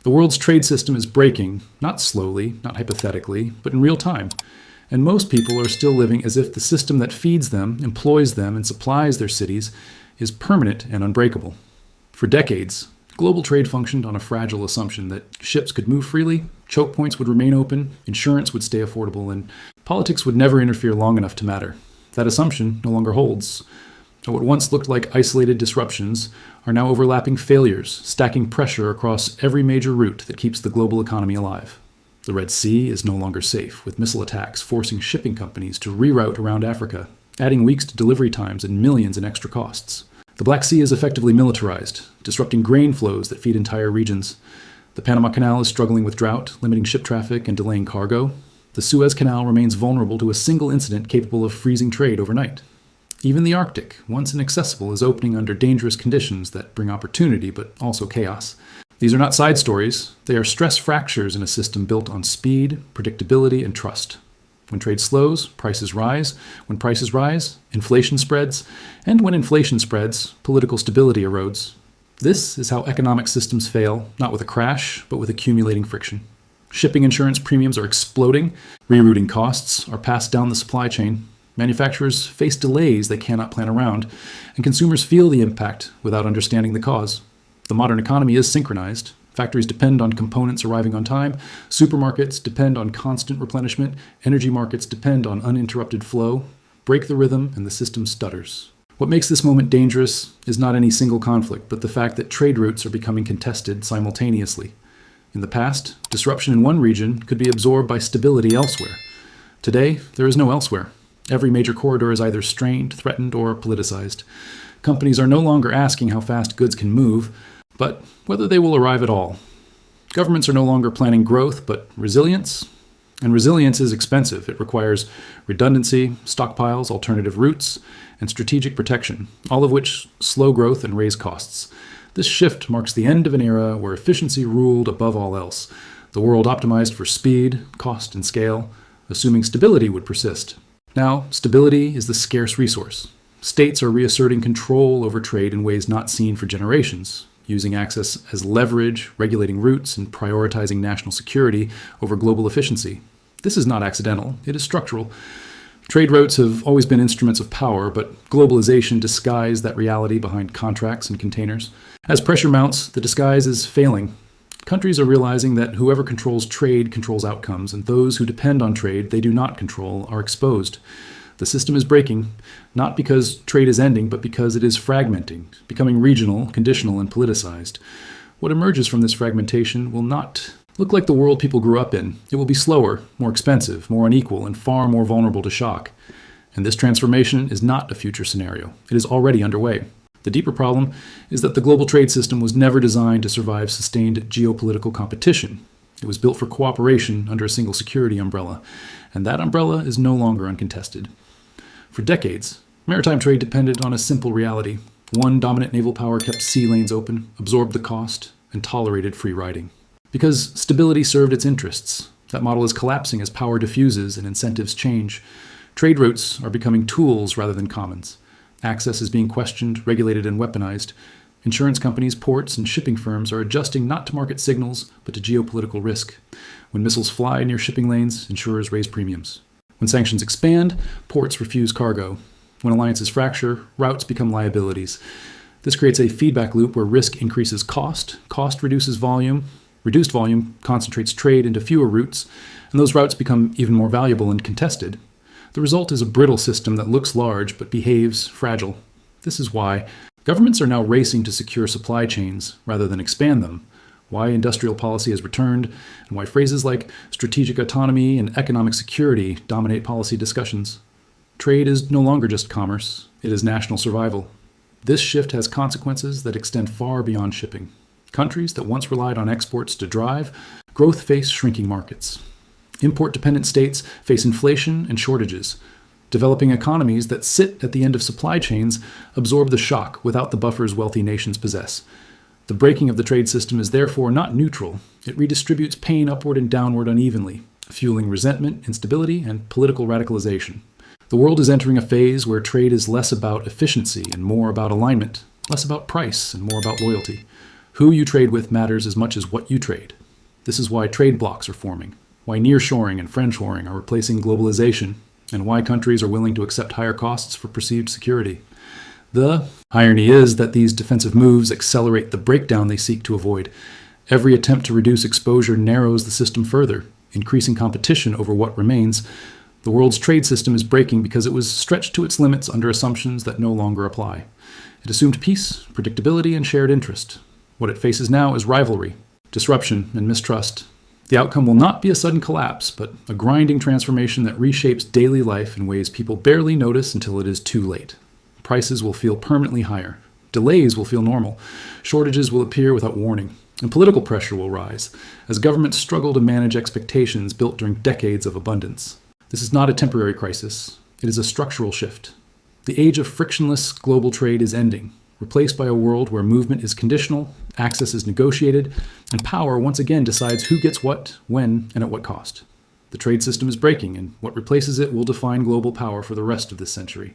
The world's trade system is breaking, not slowly, not hypothetically, but in real time. And most people are still living as if the system that feeds them, employs them, and supplies their cities is permanent and unbreakable. For decades, global trade functioned on a fragile assumption that ships could move freely, chokepoints would remain open, insurance would stay affordable, and politics would never interfere long enough to matter. That assumption no longer holds. What once looked like isolated disruptions are now overlapping failures, stacking pressure across every major route that keeps the global economy alive. The Red Sea is no longer safe, with missile attacks forcing shipping companies to reroute around Africa, adding weeks to delivery times and millions in extra costs. The Black Sea is effectively militarized, disrupting grain flows that feed entire regions. The Panama Canal is struggling with drought, limiting ship traffic and delaying cargo. The Suez Canal remains vulnerable to a single incident capable of freezing trade overnight. Even the Arctic, once inaccessible, is opening under dangerous conditions that bring opportunity but also chaos. These are not side stories. They are stress fractures in a system built on speed, predictability, and trust. When trade slows, prices rise. When prices rise, inflation spreads. And when inflation spreads, political stability erodes. This is how economic systems fail, not with a crash, but with accumulating friction. Shipping insurance premiums are exploding. Rerouting costs are passed down the supply chain. Manufacturers face delays they cannot plan around, and consumers feel the impact without understanding the cause. The modern economy is synchronized. Factories depend on components arriving on time. Supermarkets depend on constant replenishment. Energy markets depend on uninterrupted flow. Break the rhythm, and the system stutters. What makes this moment dangerous is not any single conflict, but the fact that trade routes are becoming contested simultaneously. In the past, disruption in one region could be absorbed by stability elsewhere. Today, there is no elsewhere. Every major corridor is either strained, threatened, or politicized. Companies are no longer asking how fast goods can move, but whether they will arrive at all. Governments are no longer planning growth, but resilience. And resilience is expensive. It requires redundancy, stockpiles, alternative routes, and strategic protection, all of which slow growth and raise costs. This shift marks the end of an era where efficiency ruled above all else. The world optimized for speed, cost, and scale, assuming stability would persist. Now, stability is the scarce resource. States are reasserting control over trade in ways not seen for generations, using access as leverage, regulating routes, and prioritizing national security over global efficiency. This is not accidental, it is structural. Trade routes have always been instruments of power, but globalization disguised that reality behind contracts and containers. As pressure mounts, the disguise is failing. Countries are realizing that whoever controls trade controls outcomes, and those who depend on trade they do not control are exposed. The system is breaking, not because trade is ending, but because it is fragmenting, becoming regional, conditional, and politicized. What emerges from this fragmentation will not look like the world people grew up in. It will be slower, more expensive, more unequal, and far more vulnerable to shock. And this transformation is not a future scenario. It is already underway. The deeper problem is that the global trade system was never designed to survive sustained geopolitical competition. It was built for cooperation under a single security umbrella, and that umbrella is no longer uncontested. For decades, maritime trade depended on a simple reality. One dominant naval power kept sea lanes open, absorbed the cost, and tolerated free riding. Because stability served its interests, that model is collapsing as power diffuses and incentives change. Trade routes are becoming tools rather than commons. Access is being questioned, regulated, and weaponized. Insurance companies, ports, and shipping firms are adjusting not to market signals, but to geopolitical risk. When missiles fly near shipping lanes, insurers raise premiums. When sanctions expand, ports refuse cargo. When alliances fracture, routes become liabilities. This creates a feedback loop where risk increases cost reduces volume, reduced volume concentrates trade into fewer routes, and those routes become even more valuable and contested. The result is a brittle system that looks large but behaves fragile. This is why governments are now racing to secure supply chains rather than expand them, why industrial policy has returned, and why phrases like strategic autonomy and economic security dominate policy discussions. Trade is no longer just commerce, it is national survival. This shift has consequences that extend far beyond shipping. Countries that once relied on exports to drive growth face shrinking markets. Import-dependent states face inflation and shortages. Developing economies that sit at the end of supply chains absorb the shock without the buffers wealthy nations possess. The breaking of the trade system is therefore not neutral. It redistributes pain upward and downward unevenly, fueling resentment, instability, and political radicalization. The world is entering a phase where trade is less about efficiency and more about alignment, less about price and more about loyalty. Who you trade with matters as much as what you trade. This is why trade blocs are forming, why nearshoring and friendshoring are replacing globalization, and why countries are willing to accept higher costs for perceived security. The irony is that these defensive moves accelerate the breakdown they seek to avoid. Every attempt to reduce exposure narrows the system further, increasing competition over what remains. The world's trade system is breaking because it was stretched to its limits under assumptions that no longer apply. It assumed peace, predictability, and shared interest. What it faces now is rivalry, disruption, and mistrust. The outcome will not be a sudden collapse, but a grinding transformation that reshapes daily life in ways people barely notice until it is too late. Prices will feel permanently higher. Delays will feel normal. Shortages will appear without warning. And political pressure will rise as governments struggle to manage expectations built during decades of abundance. This is not a temporary crisis. It is a structural shift. The age of frictionless global trade is ending, replaced by a world where movement is conditional, access is negotiated, and power once again decides who gets what, when, and at what cost. The trade system is breaking, and what replaces it will define global power for the rest of this century.